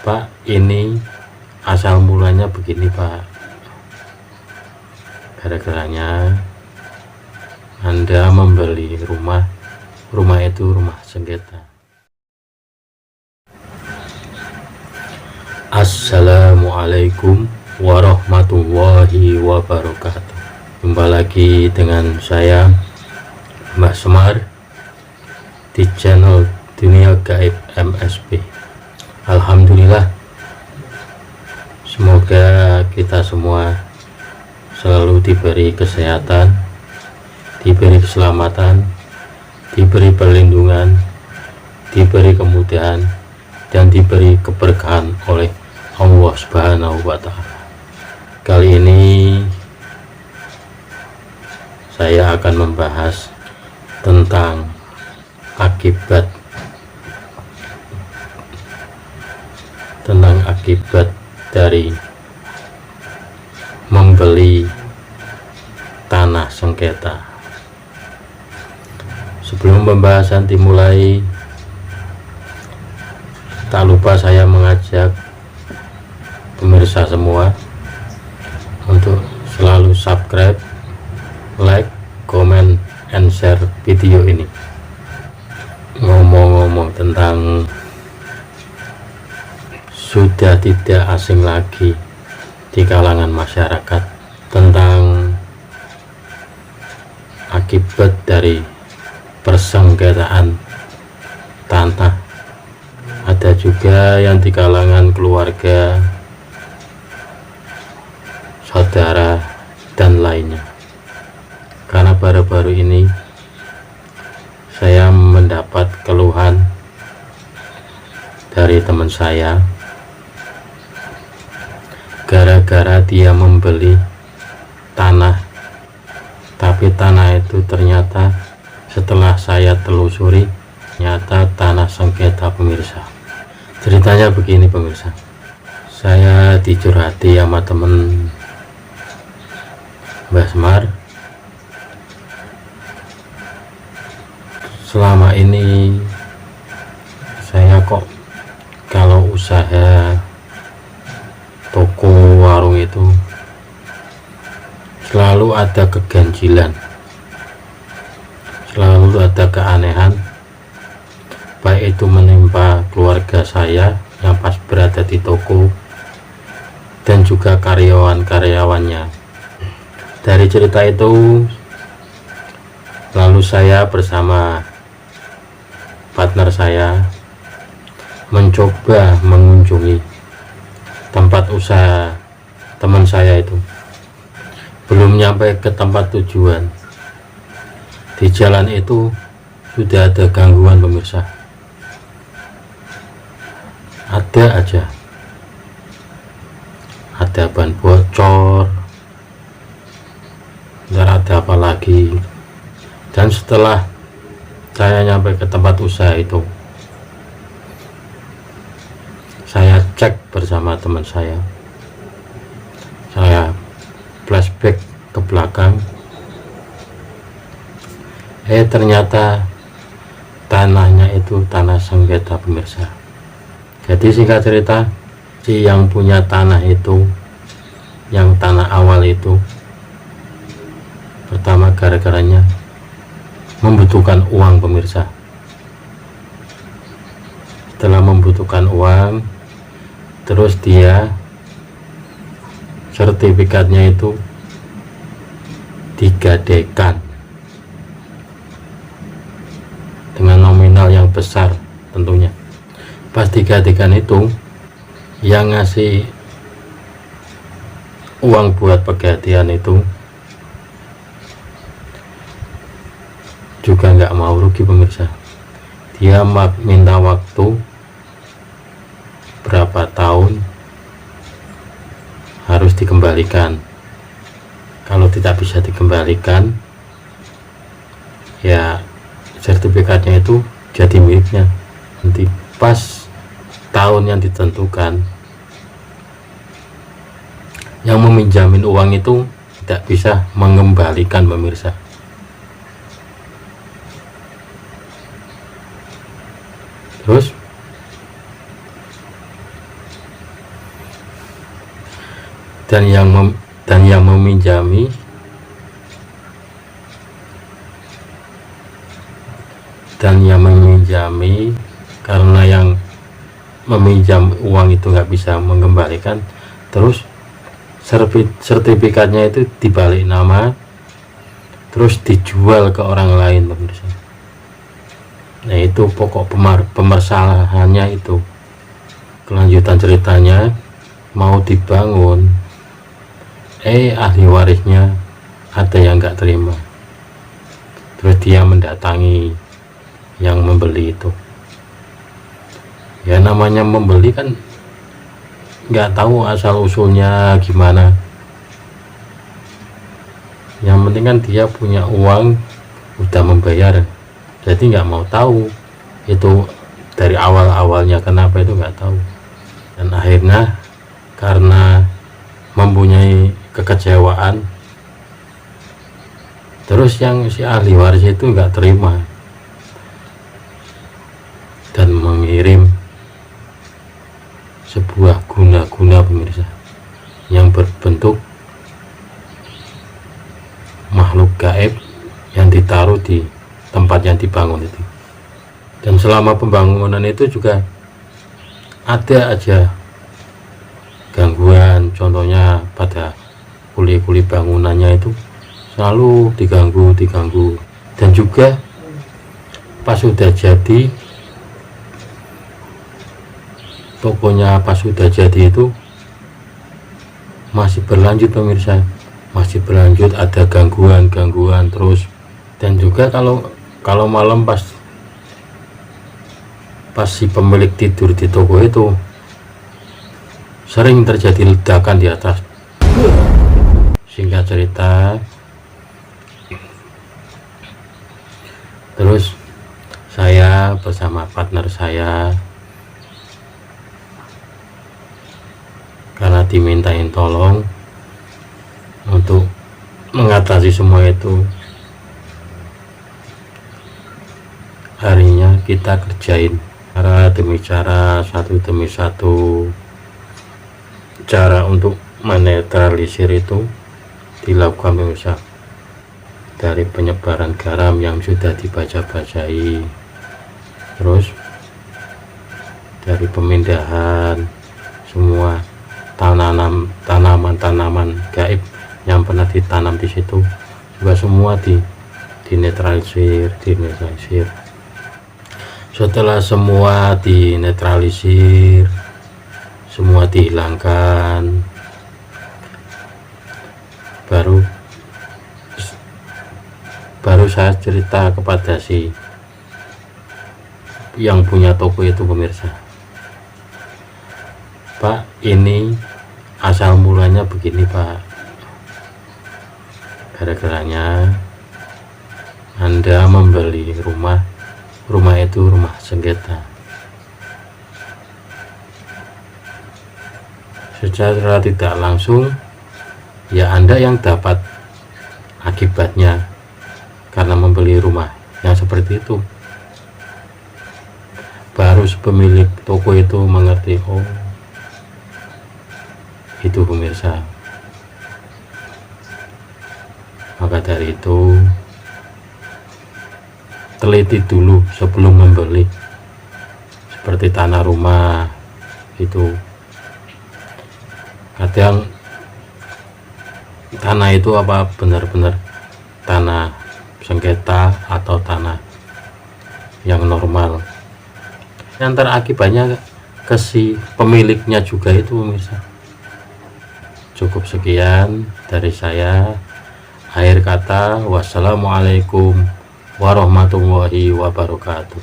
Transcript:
Pak, ini asal mulanya begini Pak, gara-garanya Anda membeli rumah itu rumah sengketa. Assalamualaikum warahmatullahi wabarakatuh. Jumpa lagi dengan saya Mbah Semar di channel Dunia Gaib MSP. Alhamdulillah, semoga kita semua selalu diberi kesehatan, diberi keselamatan, diberi perlindungan, diberi kemudahan, dan diberi keberkahan oleh Allah Subhanahu wa Ta'ala. Kali ini saya akan membahas tentang akibat dari membeli tanah sengketa. Sebelum pembahasan dimulai, tak lupa saya mengajak pemirsa semua untuk selalu subscribe, like, comment, and share video ini. Ngomong-ngomong tentang, sudah tidak asing lagi di kalangan masyarakat tentang akibat dari persengketaan tanah. Ada juga yang di kalangan keluarga, saudara, dan lainnya. Karena baru-baru ini saya mendapat keluhan dari teman saya, gara-gara dia membeli tanah, tapi tanah itu ternyata setelah saya telusuri ternyata tanah sengketa pemirsa. Ceritanya begini pemirsa, saya dicurhati sama temen Mbah Semar. Selama ini saya kok kalau usaha toko warung itu selalu ada keganjilan, selalu ada keanehan, baik itu menimpa keluarga saya yang pas berada di toko dan juga karyawan-karyawannya. Dari cerita itu, lalu saya bersama partner saya mencoba mengunjungi tempat usaha teman saya itu. Belum nyampe ke tempat tujuan, di jalan itu sudah ada gangguan pemirsa. Ada aja, ada ban bocor, ntar ada apa lagi. Dan setelah saya nyampe ke tempat usaha itu, saya cek bersama teman saya flashback ke belakang, ternyata tanahnya itu tanah sengketa pemirsa. Jadi singkat cerita, si yang punya tanah itu, yang tanah awal itu, pertama gara-garanya membutuhkan uang pemirsa. Setelah membutuhkan uang, terus dia sertifikatnya itu digadaikan dengan nominal yang besar tentunya. Pas digadaikan itu, yang ngasih uang buat pegadian itu juga nggak mau rugi pemirsa. Dia minta waktu berapa tahun harus dikembalikan. Kalau tidak bisa dikembalikan, ya sertifikatnya itu jadi miliknya. Nanti pas tahun yang ditentukan, yang meminjamin uang itu tidak bisa mengembalikan pemirsa. Terus dan yang meminjami karena yang meminjam uang itu nggak bisa mengembalikan, terus sertifikatnya itu dibalik nama terus dijual ke orang lain, pemirsa. Nah, itu pokok pemasalahannya itu. Kelanjutan ceritanya, mau dibangun, ahli warisnya ada yang nggak terima, terus dia mendatangi yang membeli itu. Ya namanya membeli kan nggak tahu asal usulnya gimana, yang penting kan dia punya uang, udah membayar, jadi nggak mau tahu itu dari awalnya kenapa, itu nggak tahu. Dan akhirnya karena mempunyai kekecewaan, terus yang si ahli waris itu nggak terima dan mengirim sebuah guna-guna, pemirsa, yang berbentuk makhluk gaib yang ditaruh di tempat yang dibangun itu. Dan selama pembangunan itu juga ada aja gangguan, contohnya pada kuli-kuli bangunannya itu selalu diganggu, dan juga pas sudah jadi tokonya, pas sudah jadi itu masih berlanjut, pemirsa, masih berlanjut, ada gangguan terus. Dan juga kalau malam pas si pemilik tidur di toko itu, sering terjadi ledakan di atas. Singkat cerita, terus saya bersama partner saya, karena dimintain tolong untuk mengatasi semua itu, harinya kita kerjain cara demi cara, satu demi satu. Cara untuk menetralisir itu dilakukan, pemirsa, dari penyebaran garam yang sudah dibaca-bacai, terus dari pemindahan semua tanaman gaib yang pernah ditanam di situ juga semua dinetralisir. Setelah semua dinetralisir, semua dihilangkan, baru saya cerita kepada si yang punya toko itu, pemirsa, Pak, ini asal mulanya begini, Pak, gara-garanya Anda membeli rumah itu rumah sengketa. Secara tidak langsung ya Anda yang dapat akibatnya karena membeli rumah yang seperti itu. Baru pemilik toko itu mengerti, oh itu, pemirsa. Maka dari itu teliti dulu sebelum membeli, seperti tanah rumah itu. Kadang tanah itu apa benar-benar tanah sengketa atau tanah yang normal, yang terakibatnya ke si pemiliknya juga itu, pemirsa. Cukup sekian dari saya. Akhir kata, wassalamualaikum warahmatullahi wabarakatuh.